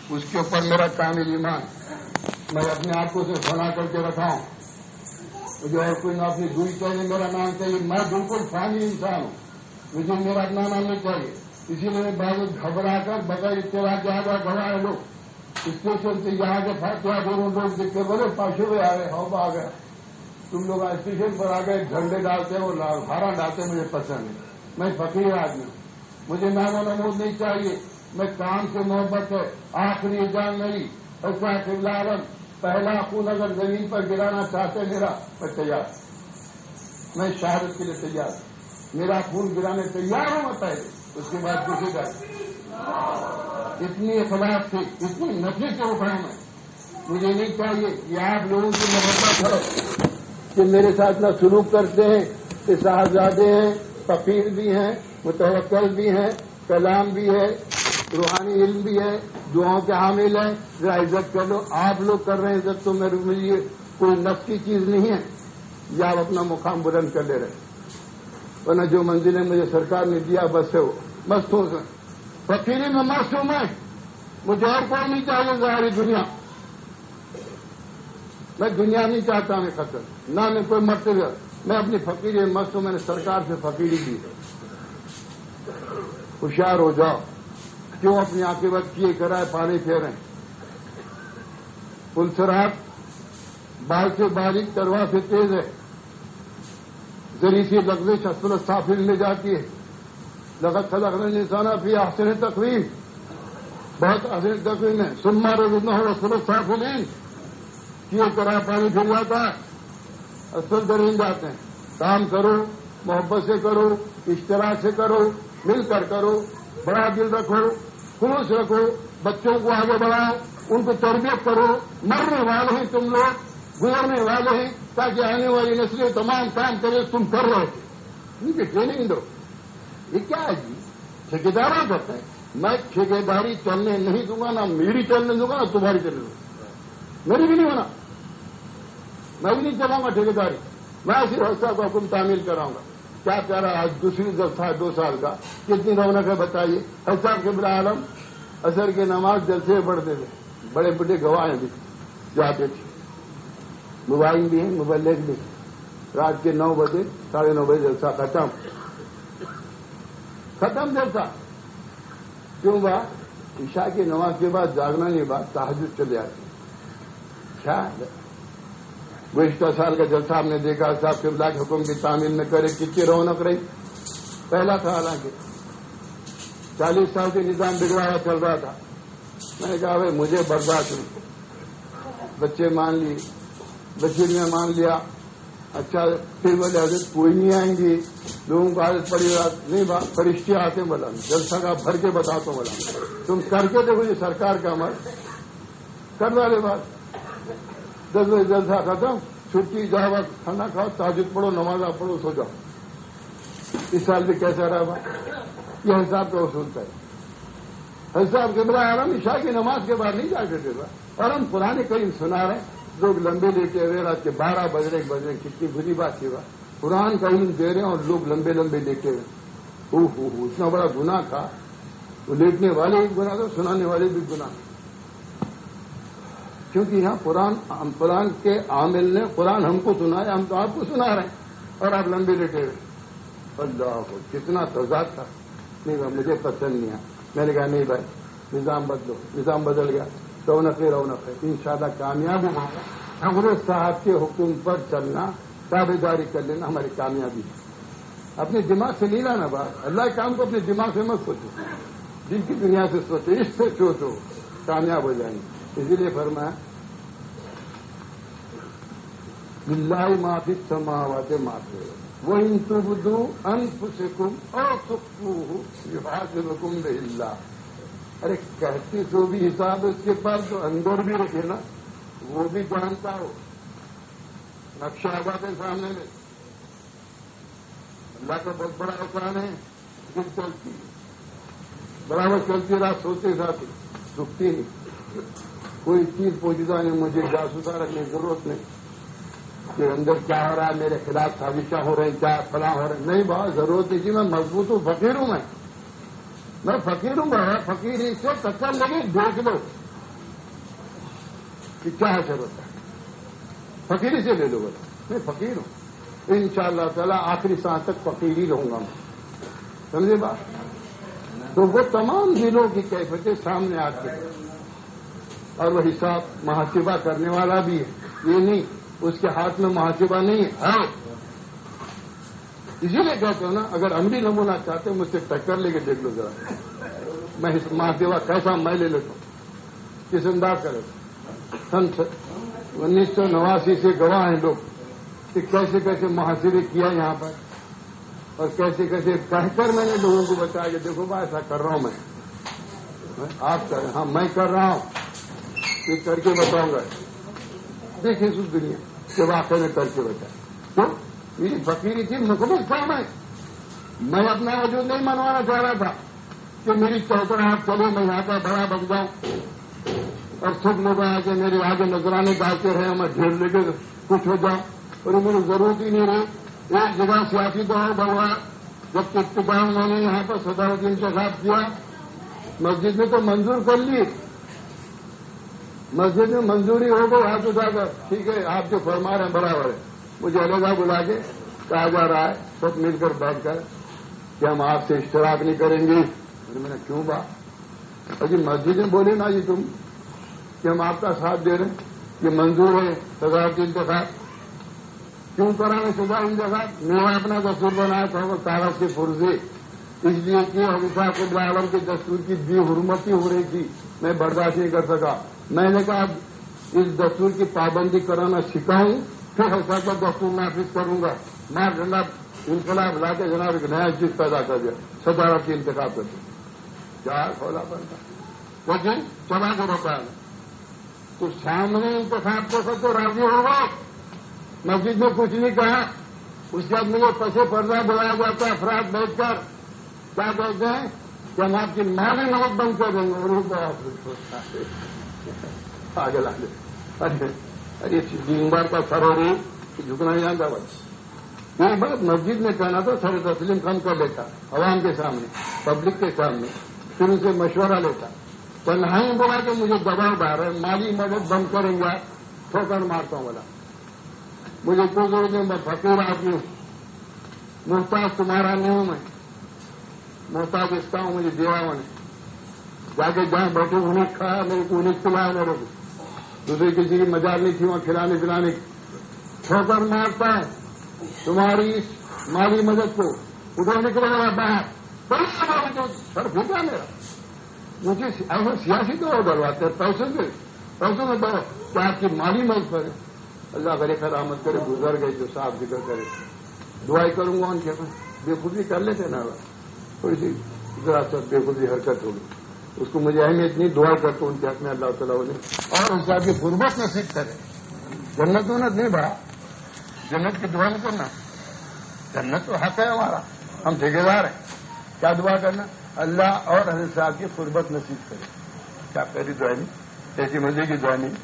اس کے اوپر میرا کامل ایمان. میں اپنے آپ کو صرف بنا کر کے رکھا ہوں. مجھے اور کوئی نہ اپنی دوری چاہیے، میرا نام چاہیے. میں بالکل فانی انسان ہوں، مجھے میرا اپنا نام نہیں چاہیے. اسی لیے بعض گھبرا کر بغیر اطلاع کے آ گیا گھبرا ہے لوگ اسٹیشن سے یہاں کے فاتحہ دونوں لوگ دیکھ کے بولے پاشے ہوئے آ گئے، ہوب آ گیا. تم لوگ اسٹیشن پر آ گئے، جھنڈے ڈالتے اور ہارا ڈالتے، مجھے پسند ہے. میں فقیر آدمی ہوں، مجھے نام و نمود نہیں چاہیے. میں کام سے محبت ہے. آخری جان میری ایسا قبلہ عالم پہلا خون اگر زمین پر گرانا چاہتے میرا، میں تیار. میں شہادت کے لیے تیار. میرا خون گرانے تیار ہوں میں پہلے، اس کے بعد کسی کا. اتنی اخلاق سے، اتنی نفرت سے اٹھاؤں میں. مجھے نہیں چاہیے یہ آپ لوگوں کی محبت ہے کہ میرے ساتھ نہ سلوک کرتے ہیں کہ صاحبزادے ہیں، فقیر بھی ہیں، متوکل بھی ہیں، کلام بھی ہے، روحانی علم بھی ہے، دعاؤں کے حامل ہیں. ذرا عزت کر لو. آپ لوگ کر رہے ہیں عزت، تو میرے لیے کوئی نفس کی چیز نہیں ہے. یا آپ اپنا مقام بلند کر لے رہے، ورنہ جو منزلیں مجھے سرکار نے دیا بس ہے وہ. مست ہوں سر، فقیری میں مست ہوں میں. مجھے اور کوئی نہیں چاہیے ظاہری دنیا. میں دنیا نہیں چاہتا میں ختم، نہ میں کوئی مرتبہ. میں اپنی فقیری میں مست ہوں. میں نے سرکار سے فقیری دی ہے. ہوشیار ہو جاؤ، کیوں اپنی عاقبت کیے کرائے پانی پھیریں. پلسرات بال سے باریک، تلوار سے تیز ہے. ذری سی لغزش اسفل السافل لے جاتی ہے. لقد خلقنا الانسان فی احسن تقویم، بہت احسن تقویم ہے. ثم رددناہ اسفل السافلین، کیے کرائے پانی پھر جاتا ہے، اسفل ترین جاتے ہیں. کام کرو، محبت سے کرو، اشتراک سے کرو، مل کر کرو، بڑا دل رکھو، خلوص رکھو. بچوں کو آگے بڑھاؤ، ان کو تربیت کرو. مرنے والے ہیں تم لوگ، گزرنے والے ہیں، تاکہ آنے والی نسلیں تمام کام کرے. تم کر رہے ہو، ان کی ٹریننگ دو. یہ کیا ہے جی؟ ٹھیکیداروں کرتے ہیں. میں ٹھیکیداری چلنے نہیں دوں گا، نہ میری چلنے دوں گا، نہ تمہاری چلنے دوں گا. میری بھی نہیں ہونا، میں بھی نہیں چلاؤں گا ٹھیکیداری. میں صرف حصہ کو حکم تعمیل کراؤں گا. کیا پیارا آج دوسری جلسہ ہے 2 سال کا، کتنی رونق ہے بتائیے. حساب کے بلا عالم اثر کی نماز جلسے پڑھتے تھے، بڑے بڑے گواہ بھی جاتے تھے. موبائل بھی ہیں، مبلغ بھی ہیں. رات کے 9 بجے 9:30 بجے جلسہ ختم جلسہ. کیوں بات؟ عشاء کی نماز کے بعد جاگنا نہیں، بات تہجد چلے آتی. کیا گزشتہ سال کا جلسہ آپ نے دیکھا، صاحب قبلہ کے حکم کی تعمیل میں کرے کتنی رونق رہی. پہلا تھا حالانکہ 40 سال کے نظام بگڑا ہوا چل رہا تھا. میں نے کہا بھائی مجھے برداشت نہیں. بچے مان لیے، بچے نے مان لیا. اچھا پھر بولے حضرت کوئی نہیں آئیں گی، لوگوں کو عادت پڑی نہیں. فرشتے آتے بولا جلسہ کا بھر کے بتاتا ہوں. بولا تم کر کے دیکھو، یہ سرکار کا عمل کر والے بات. 10 بجے جلسہ ختم، چھٹی، جاؤ وقت کھانا کھاؤ، تہجد پڑھو، نماز پڑھو، سو جاؤ. اس سال بھی کیسا رہا بات؟ یہ حساب کا اصول ہے. حساب کے بلا عالم عشاء کی نماز کے بعد نہیں جا کے دے گا. اور ہم قرآن کریم سنا رہے ہیں، لوگ لمبے لیٹے ہوئے رات کے 12 بج رہے. کتنی بری بات کی بات. قرآن کا علم دے رہے ہیں اور لوگ لمبے لمبے لیٹے ہوئے. اتنا بڑا گناہ تھا. وہ لیٹنے والے بھی گناہ تھا، سنانے والے بھی گناہ. کیونکہ یہاں قرآن کے عامل نے قرآن ہم کو سنایا، ہم تو آپ کو سنا رہے ہیں اور آپ لمبے لیٹے ہوئے. اللہ کو کتنا تضاد تھا. نہیں بھائی مجھے پسند نہیں ہے. میں نے کہا نہیں بھائی نظام بدلو. نظام بدل گیا. رونق ہے. انشاءاللہ کامیاب ہوگا. حضرت صاحب کے حکم پر چلنا، تابعداری کر لینا ہماری کامیابی ہے. اپنے دماغ سے نہیں لانا بات. اللہ کے کام کو اپنے دماغ سے مت سوچو، دل کی دنیا سے سوچو، اس سے سوچو، کامیاب ہو جائیں گے. اسی لیے فرمایا للہ ما فی السماوات ما فی الارض وَإِن تُبْدُوا أَنفُسَكُمْ أَوْ تُخْفُوهُ يُحَاسِبْكُم بِهِ اللَّهُ. ارے کہتے تو بھی حساب اس کے پاس تو اندر بھی رکھے نا، وہ بھی جانتا ہو. نقشہ آباد ہے سامنے میں. اللہ کا بہت بڑا احسان ہے. دل چلتی برابر چلتی، رات سوتے ساتھ رکتی نہیں. کوئی چیز پوچھتا نہیں. مجھے جاسوسا رکھنے کی ضرورت نہیں کہ اندر کیا ہو رہا ہے، میرے خلاف سازشیں ہو رہی ہیں، کیا فلاں ہو رہے ہیں. نہیں بہت ضرورت ہے جی. میں مضبوط ہوں، فقیر ہوں. میں فقیر ہوں. فقیر سے ٹکر لگی دیکھ لو. کہ کیا حشر ہوتا ہے. فقیری سے لے لو بولا میں فقیر ہوں انشاءاللہ تعالیٰ آخری سانس تک فقیر ہی رہوں گا میں. سمجھے بات؟ تو وہ تمام دلوں کی کیفیتیں سامنے آتی ہیں اور وہ حساب محاسبہ کرنے والا بھی ہے. یہ نہیں اس کے ہاتھ میں محاسبہ نہیں ہے. اسی لیے کہتے ہو نا اگر عملی نمونہ چاہتے مجھ سے ٹکر لے کے دیکھ لو ذرا میں محاسبہ کیسا میں لے لیتا ہوں کس انداز کا لیتا. 1989 سے گواہ ہیں لوگ کہ کیسے کیسے محاسبے کیا یہاں پر اور کیسے کیسے کہہ کر میں نے لوگوں کو بتایا کہ دیکھو بھائی ایسا کر رہا ہوں میں آپ کر ہاں میں کر رہا ہوں یہ کر کے بتاؤں گا. دیکھیں اس دنیا کے واقعے میں کر کے بتایا تو میری فقیری تھی مکمل تھا. میں اپنا وجود نہیں منوانا چاہ رہا تھا کہ میری چوکڑاہٹ چلے میں یہاں کا بڑا بن جاؤں اور سب لوگ آیا کہ میرے آگے نذرانے ڈالتے رہے میں ڈھیر لے کے کچھ ہو جاؤں اور میری ضرورت ہی نہیں رہی. ایک جگہ سیاسی دور بڑھا جب ابتدا میں نے یہاں پر صدارتی انتخاب کیا مسجد میں تو منظور کر لی مسجد میں منظوری ہو گئی ہاتھ اٹھا کر ٹھیک ہے آپ جو فرما رہے ہیں برابر ہے. مجھے علیحدہ بلا کے کہا جا رہا ہے سب مل کر بیٹھ کر کہ ہم آپ سے اشتراک نہیں کریں گے. میں نے کیوں بات اجی مسجد میں بولے نا جی تم کہ ہم آپ کا ساتھ دے رہے ہیں یہ منظور ہے صدارتی انتخاب کیوں کرانے صدارتی انتخاب. میں نے اپنا دستور بنایا تھا وہ کاغذ کے فرضے اس لیے کہ حضرت قبلہ عالم کے دستور کی بے حرمتی ہو رہی تھی میں برداشت نہیں کر سکا. میں نے کہا اس دستور کی پابندی کرانا سکھاؤں پھر ایسا کا دستور نافذ کروں گا. میں جناب انقلاب لا کے جناب ایک نیا چیز پیدا کر دیا صدارتی انتخاب کر دیا. کیا کھولا بنتا لیکن چلا کے روکا تو سامنے انتخاب کو سب تو راضی ہوگا. مسجد میں کچھ نہیں کہا. اس کے بعد مجھے پسے پردہ بلایا جاتا ہے افراد بیٹھ کر کیا کہتے ہیں کہ ہم آپ کی مالی نمک بند کر دیں گے. آگے لا دے ارے دین بار کا سر ہو رہی جھکنا نہیں جانتا بس. یہ بات مسجد میں کہنا تو سر تسلیم خان کر لیتا عوام کے سامنے پبلک کے سامنے پھر ان سے مشورہ لیتا. تنہائی بولا کہ مجھے دباؤ ڈال رہے مالی مدد بند کریں گے ٹھوکر مارتا ہوں بولا مجھے کوئی ضرورت نہیں میں فقیر آدمی ہوں محتاج تمہارا نہیں ہوں میں محتاج اس کا ہوں مجھے دیا ہوا نہیں. جا کے جہاں بیٹھے انہیں کھایا میرے کو انہیں کھلایا میرے کو دوسری کسی کی مجال نہیں تھی وہاں کھلانے پلانے کی. ٹھوکر مارتا ہے تمہاری اس مالی مدد کو ادھر نکلے گا باہر سر پھوٹا میرا. مجھے ایسے سیاسی تو ڈرواتے ہیں پیسوں میں ڈرو کیا آپ کی مالی مدد کرے. اللہ کرے رحمت کرے گزر گئے جو صاحب ذکر کرے دعائی کروں گا ان کے بے خودی کر لیتے نا تھوڑی سی ذرا سا بے خودی حرکت ہوگی اس کو مجھے اہمیت نہیں دعا کرتا ان کے حق میں اللہ تعالیٰ انہیں اور اس کی غربت نصیب کرے. جنت نہیں بڑا جنت کی دعا نہیں کرنا جنت تو حق ہے ہمارا ہم ٹھیکیدار ہیں. کیا دعا کرنا اللہ اور حضرت صاحب کی قربت نصیب کرے. کیا پہلی دعا نہیں ایسی مزے کی دعا نہیں